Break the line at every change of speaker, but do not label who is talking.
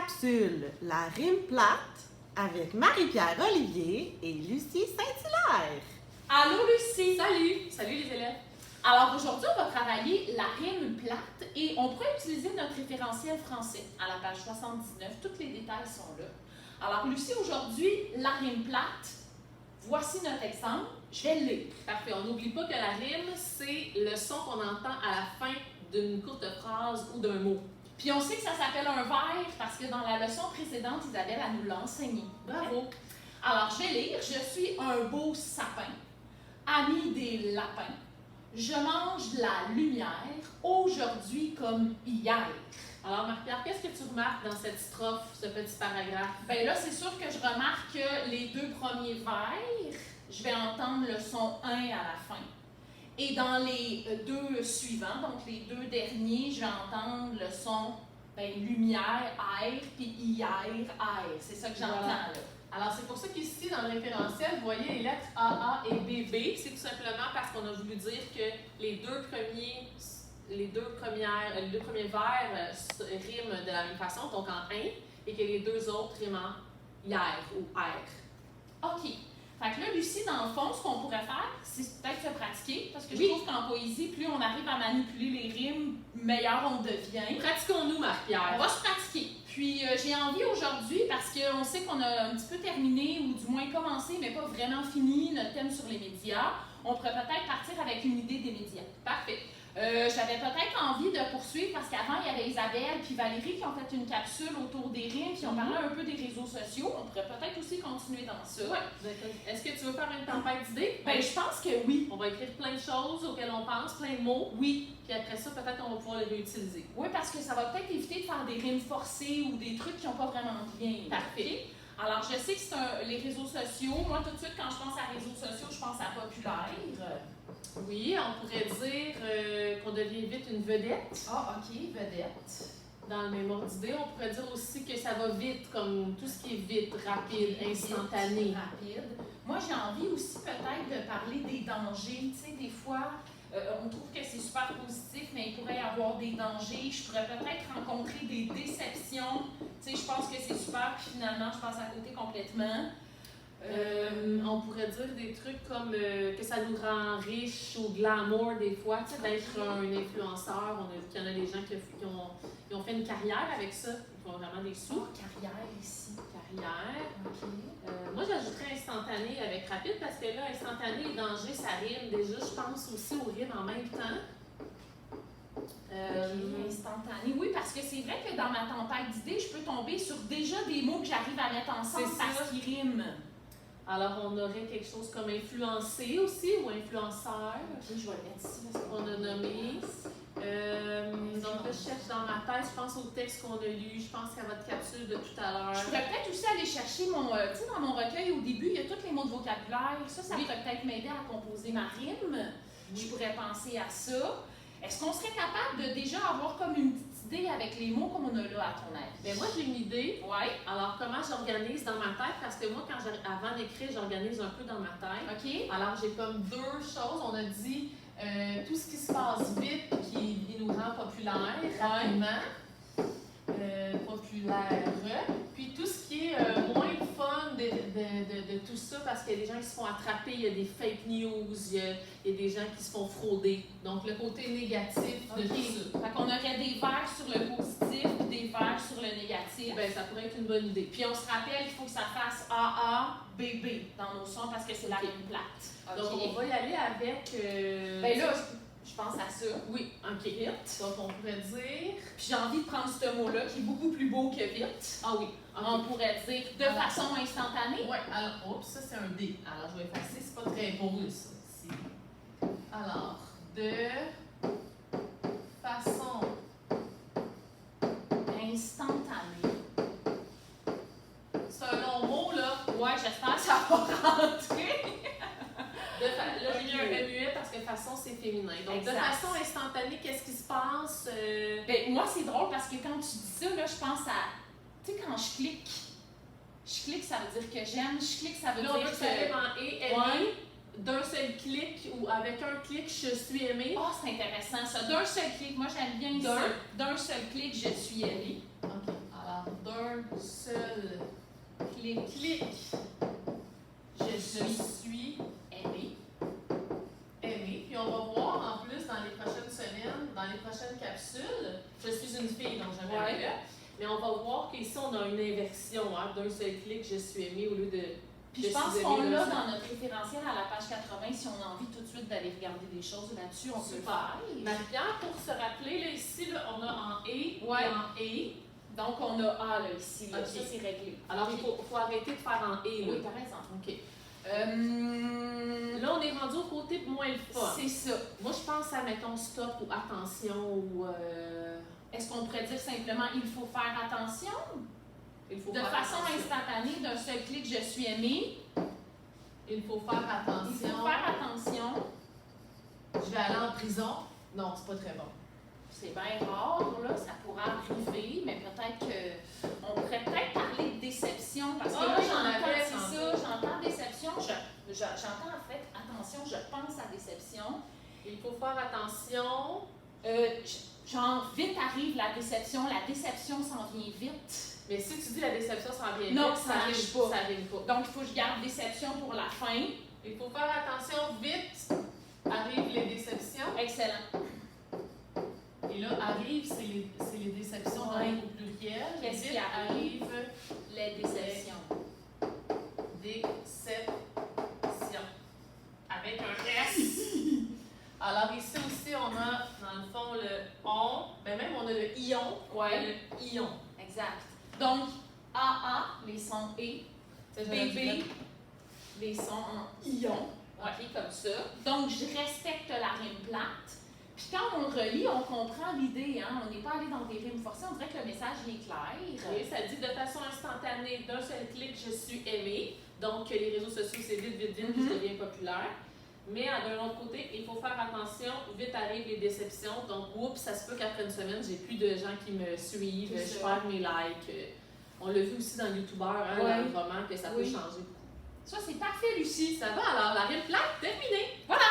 capsule La rime plate avec Marie-Pierre Olivier et Lucie Saint-Hilaire.
Allô Lucie!
Salut! Salut les élèves!
Alors aujourd'hui, on va travailler la rime plate et on pourrait utiliser notre référentiel français à la page 79. Tous les détails sont là. Alors Lucie, aujourd'hui, la rime plate, voici notre exemple. Je vais le lire.
Parfait. On n'oublie pas que la rime, c'est le son qu'on entend à la fin d'une courte phrase ou d'un mot.
Puis on sait que ça s'appelle un vers parce que dans la leçon précédente, Isabelle, elle nous l'a enseigné.
Bravo!
Alors, je vais lire. Je suis un beau sapin, ami des lapins. Je mange de la lumière, aujourd'hui comme hier.
Alors, Marie-Pierre, qu'est-ce que tu remarques dans cette strophe, ce petit paragraphe?
Bien là, c'est sûr que je remarque que les deux premiers vers, je vais entendre le son 1 à la fin. Et dans les deux suivants, donc les deux derniers, je vais entendre le son lumière, air, puis hier, air. C'est ça que j'entends
Voilà.
là.
Alors, c'est pour ça qu'ici, dans le référentiel, vous voyez les lettres AA et BB. C'est tout simplement parce qu'on a voulu dire que les deux premiers vers riment de la même façon, donc en 1, et que les deux autres riment en hier ou air.
OK. Fait que là, Lucie, dans le fond, ce qu'on pourrait faire, c'est peut-être se pratiquer, parce que je
Oui.
trouve qu'en poésie, plus on arrive à manipuler les rimes, meilleur on devient.
Pratiquons-nous,
On
Marie-Pierre.
va se pratiquer. Puis j'ai envie aujourd'hui, parce qu'on sait qu'on a un petit peu terminé, ou du moins commencé, mais pas vraiment fini, notre thème sur les médias, on pourrait peut-être partir avec une idée des médias.
Parfait.
J'avais peut-être envie de poursuivre, parce qu'avant, il y avait Isabelle puis Valérie qui ont fait une capsule autour des rimes, qui ont parlé un peu des réseaux sociaux. On pourrait peut-être aussi continuer dans ça.
Ouais. Est-ce que tu veux faire une tempête d'idées?
Ben, je pense que oui.
On va écrire plein de choses auxquelles on pense, plein de mots.
Oui.
Puis après ça, peut-être on va pouvoir les réutiliser.
Oui, parce que ça va peut-être éviter de faire des rimes forcées ou des trucs qui n'ont pas vraiment de lien.
Parfait.
Alors, je sais que c'est les réseaux sociaux. Moi, tout de suite, quand je pense à réseaux sociaux, je pense à populaire.
Oui, on pourrait dire qu'on devient vite une vedette.
Ah, OK, vedette.
Dans le même ordre d'idée, on pourrait dire aussi que ça va vite, comme tout ce qui est vite, rapide, instantané.
Rapide. Moi, j'ai envie aussi peut-être de parler des dangers. Tu sais, des fois, on trouve que c'est super positif, mais il pourrait y avoir des dangers. Je pourrais peut-être rencontrer des déceptions. Tu sais, je pense que c'est super, puis finalement, je passe à côté complètement.
On pourrait dire des trucs comme que ça nous rend riches ou glamour des fois, tu sais, d'être un influenceur. On a vu qu'il y en a des gens qui ont fait une carrière avec ça, qui ont vraiment des sous.
Carrière ici.
Carrière.
OK.
Moi, j'ajouterais instantané avec rapide parce que là, instantané et danger, ça rime. Déjà, je pense aussi aux rimes en même temps.
Instantané. Oui, parce que c'est vrai que dans ma tempête d'idées, je peux tomber sur déjà des mots que j'arrive à mettre ensemble
C'est ça.
parce qu'ils riment.
Alors, on aurait quelque chose comme influencé aussi ou influenceur.
OK, je vais le mettre ici. Parce
On a nommé. Donc là, je cherche dans ma tête, je pense au texte qu'on a lu, je pense à votre capsule de tout à l'heure.
Je pourrais peut-être aussi aller chercher mon. Tu sais, dans mon recueil, au début, il y a tous les mots de vocabulaire. Ça
Oui.
pourrait peut-être m'aider à composer ma rime. Je pourrais penser à ça. Est-ce qu'on serait capable de déjà avoir comme une petite idée avec les mots qu'on a là, à ton avis?
Mais moi, j'ai une idée.
Oui.
Alors, comment j'organise dans ma tête? Parce que moi, avant d'écrire, j'organise un peu dans ma tête.
OK.
Alors, j'ai comme deux choses. On a dit tout ce qui se passe vite qui nous rend populaire, rapidement. Populaire. Puis tout ce qui est moins fun de tout ça, parce qu'il y a des gens qui se font attraper, il y a des fake news, il y a des gens qui se font frauder. Donc, le côté négatif de tout ça.
Fait qu'on aurait des vers sur le positif et des vers sur le négatif.
Ben, ça pourrait être une bonne idée.
Puis on se rappelle qu'il faut que ça fasse AA, BB dans nos sons parce que c'est la
OK.
rime plate.
Donc, on va y aller avec.
Ben là, je pense à ça.
Oui, OK. Vite. Donc, on pourrait dire.
Puis j'ai envie de prendre ce mot-là qui est beaucoup plus beau que vite.
Ah oui.
On pourrait dire de
Alors,
façon instantanée.
Oui, alors, oups, ça c'est un D. Alors, je vais effacer, c'est pas très beau ça. Alors, de façon
Instantanée.
c'est un long mot, là.
Ouais, j'espère que ça va rentrer.
Là, j'ai mis un MUE parce que façon, c'est féminin. Donc,
Exact.
de façon instantanée, qu'est-ce qui se passe?
Ben, moi, c'est drôle parce que quand tu dis ça, là, je pense à. Tu sais, quand je clique, ça veut dire que j'aime. Je clique, ça veut
Là, on
dire
veut que ça rime en et, aimé,
Ouais.
d'un seul clic ou avec un clic, je suis aimé.
Oh, c'est intéressant ça. D'un seul clic, moi j'aime bien ça. D'un seul clic, je suis aimée.
OK. Alors, d'un clic. Je suis
aimé.
aimée. Puis on va voir en plus dans les prochaines semaines, dans les prochaines capsules, je suis une fille, donc jamais
Ouais.
là. Mais on va voir qu'ici, on a une inversion hein, d'un seul clic, je suis aimée au lieu de.
Puis je pense qu'on l'a dans notre référentiel à la page 80 si on a envie tout de suite d'aller regarder des choses là-dessus, on peut le
Super.
faire.
Marie-Pierre, pour se rappeler, là, ici, là, on a en et
Ouais.
et en et.
Donc on a A là, ici, là.
Ok.
Ça c'est réglé.
Alors, il faut arrêter de faire en et. Là.
Oui, t'as raison.
OK.
Euh,
Là, on est rendu au côté moins le fun.
c'est ça.
Moi, je pense à, mettons, stop ou attention ou.
Est-ce qu'on pourrait dire simplement il faut faire attention?
Il faut
De
faire
façon
attention.
instantanée, d'un seul clic, je suis aimée.
Il faut faire
Il
attention.
faut faire attention.
Je vais aller en prison. Non, c'est pas très bon.
C'est bien rare, là, ça pourrait arriver, mais peut-être qu'on pourrait peut-être parler de déception, parce que
Ah
là,
oui, j'en avais,
c'est
tantôt.
ça, j'entends déception, j'entends en fait, attention, je pense à déception.
Il faut faire attention.
Genre, vite arrive la déception s'en vient vite.
Mais si tu dis la déception, ça en vient
Non,
vite,
ça marche pas.
Ça arrive pas.
Donc, il faut que je garde déception pour la fin.
Il faut faire attention, vite arrivent les déceptions.
Excellent.
Et là, arrive, c'est les déceptions
Ouais.
au pluriel.
Qu'est-ce
Vite
qui arrive? Les déceptions.
Déception. Avec un S. Alors ici aussi, on a, dans le fond, le on. Mais même, on a le ion.
Ouais.
Le ion.
Exact. Donc, AA, les sons et. Bébé, les sons en ion. OK, comme ça. Donc, je respecte la rime plate. Puis quand on le relit, on comprend l'idée. Hein? On n'est pas allé dans des rimes forcées. On dirait que le message est clair.
Oui, ça dit de façon instantanée, d'un seul clic, je suis aimée. Donc, les réseaux sociaux, c'est vite, vite, vite, puis je deviens populaire. Mais d'un autre côté, il faut faire attention, vite arrivent les déceptions. Donc, oups, ça se peut qu'après une semaine, j'ai plus de gens qui me suivent,
C'est
je
ça.
perds mes likes. On l'a vu aussi dans le YouTuber, hein,
Ouais.
dans le roman, que ça peut
Oui.
changer beaucoup.
Ça, c'est parfait, Lucie.
Ça va alors, la rime plate, terminée!
Voilà!